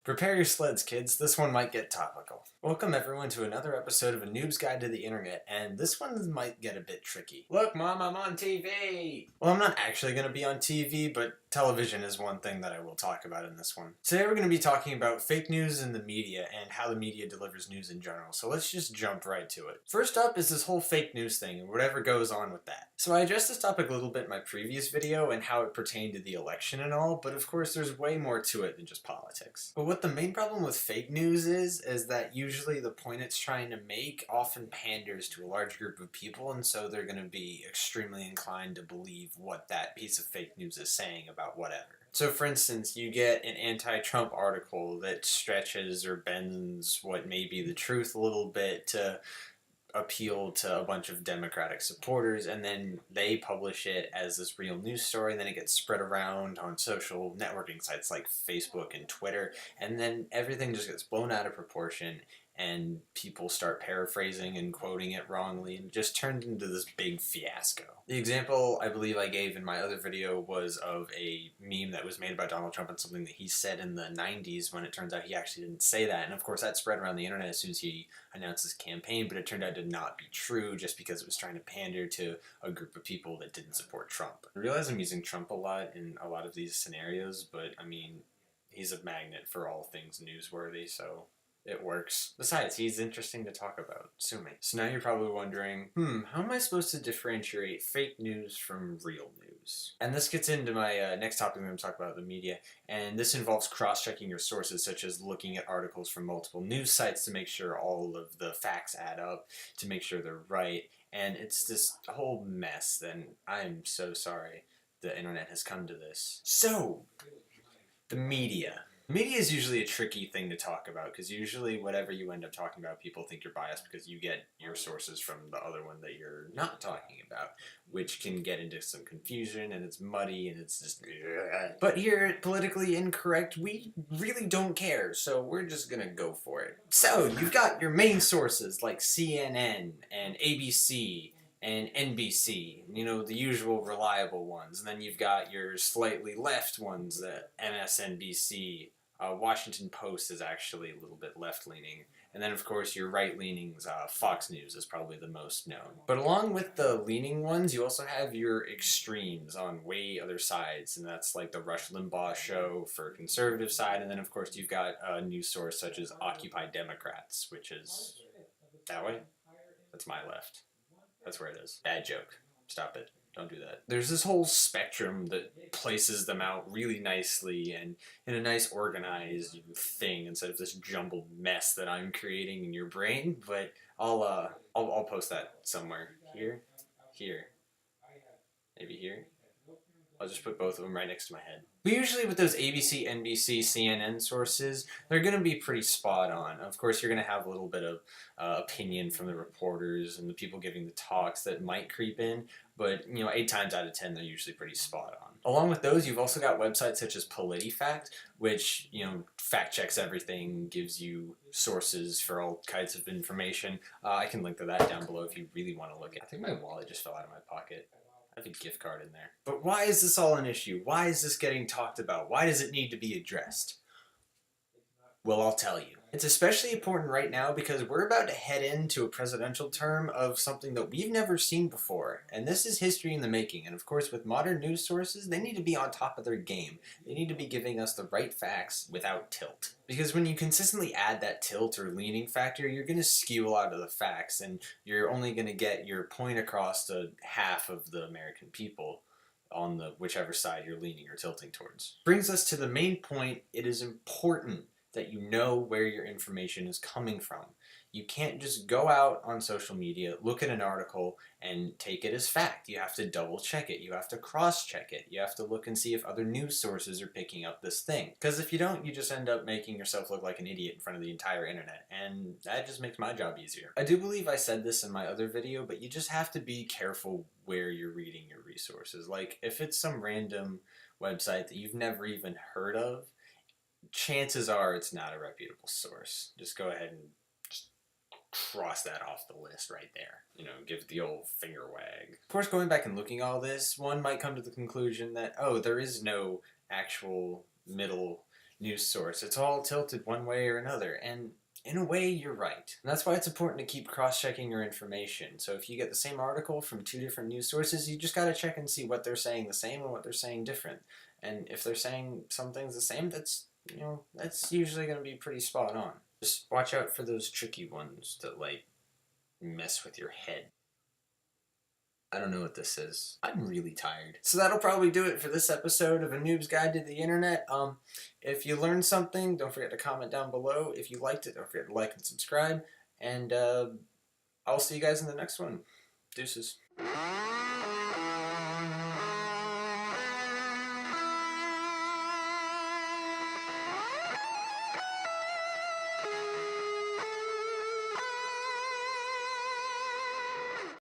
Prepare your sleds, kids. This one might get topical. Welcome everyone to another episode of A Noob's Guide to the Internet, and this one might get a bit tricky. Look, Mom, I'm on TV! Well, I'm not actually going to be on TV, but television is one thing that I will talk about in this one. Today we're going to be talking about fake news in the media and how the media delivers news in general, so let's just jump right to it. First up is this whole fake news thing and whatever goes on with that. So I addressed this topic a little bit in my previous video and how it pertained to the election and all, but of course there's way more to it than just politics. But what the main problem with fake news is that usually the point it's trying to make often panders to a large group of people, and so they're going to be extremely inclined to believe what that piece of fake news is saying about whatever. So for instance, you get an anti-Trump article that stretches or bends what may be the truth a little bit to appeal to a bunch of Democratic supporters, and then they publish it as this real news story, and then it gets spread around on social networking sites like Facebook and Twitter, and then everything just gets blown out of proportion and people start paraphrasing and quoting it wrongly, and it just turned into this big fiasco. The example I believe I gave in my other video was of a meme that was made by Donald Trump and something that he said in the 90s when it turns out he actually didn't say that, and of course that spread around the internet as soon as he announced his campaign, but it turned out to not be true just because it was trying to pander to a group of people that didn't support Trump. I realize I'm using Trump a lot in a lot of these scenarios, but I mean, he's a magnet for all things newsworthy, so it works. Besides, he's interesting to talk about. Sue me. So now you're probably wondering, how am I supposed to differentiate fake news from real news? And this gets into my next topic I'm going to talk about, the media, and this involves cross-checking your sources, such as looking at articles from multiple news sites to make sure all of the facts add up, to make sure they're right, and it's this whole mess, and I'm so sorry the internet has come to this. So, the media. Media is usually a tricky thing to talk about because usually whatever you end up talking about, people think you're biased because you get your sources from the other one that you're not talking about, which can get into some confusion and it's muddy and it's just... But here at Politically Incorrect, we really don't care, so we're just gonna go for it. So, you've got your main sources like CNN and ABC and NBC, you know, the usual reliable ones. And then you've got your slightly left ones, the MSNBC. Washington Post is actually a little bit left-leaning. And then, of course, your right-leanings, Fox News is probably the most known. But along with the leaning ones, you also have your extremes on way other sides. And that's like the Rush Limbaugh show for conservative side. And then, of course, you've got a news source such as Occupy Democrats, which is that way. That's my left. That's where it is. Bad joke. Stop it. Don't do that. There's this whole spectrum that places them out really nicely and in a nice organized thing instead of this jumbled mess that I'm creating in your brain. But I'll post that somewhere. Here, maybe here. I'll just put both of them right next to my head. But usually with those ABC, NBC, CNN sources, they're going to be pretty spot on. Of course, you're going to have a little bit of opinion from the reporters and the people giving the talks that might creep in, but 8 times out of 10, they're usually pretty spot on. Along with those, you've also got websites such as PolitiFact, which fact checks everything, gives you sources for all kinds of information. I can link to that down below if you really want to look at it. I think my wallet just fell out of my pocket. I have a gift card in there. But why is this all an issue? Why is this getting talked about? Why does it need to be addressed? Well, I'll tell you. It's especially important right now because we're about to head into a presidential term of something that we've never seen before. And this is history in the making. And of course, with modern news sources, they need to be on top of their game. They need to be giving us the right facts without tilt. Because when you consistently add that tilt or leaning factor, you're going to skew a lot of the facts. And you're only going to get your point across to half of the American people on the whichever side you're leaning or tilting towards. Brings us to the main point. It is important that you know where your information is coming from. You can't just go out on social media, look at an article, and take it as fact. You have to double check it. You have to cross check it. You have to look and see if other news sources are picking up this thing. Because if you don't, you just end up making yourself look like an idiot in front of the entire internet, and that just makes my job easier. I do believe I said this in my other video, but you just have to be careful where you're reading your resources. Like, if it's some random website that you've never even heard of, chances are it's not a reputable source. Just go ahead and just cross that off the list right there. Give it the old finger wag. Of course, going back and looking at all this, one might come to the conclusion that, oh, there is no actual middle news source. It's all tilted one way or another, and in a way, you're right. And that's why it's important to keep cross-checking your information. So if you get the same article from two different news sources, you just gotta check and see what they're saying the same and what they're saying different. And if they're saying some things the same, that's that's usually gonna be pretty spot on. Just watch out for those tricky ones that like mess with your head. I don't know what this is. I'm really tired. So that'll probably do it for this episode of A Noob's Guide to the Internet. If you learned something, don't forget to comment down below. If you liked it, don't forget to like and subscribe. And I'll see you guys in the next one. Deuces.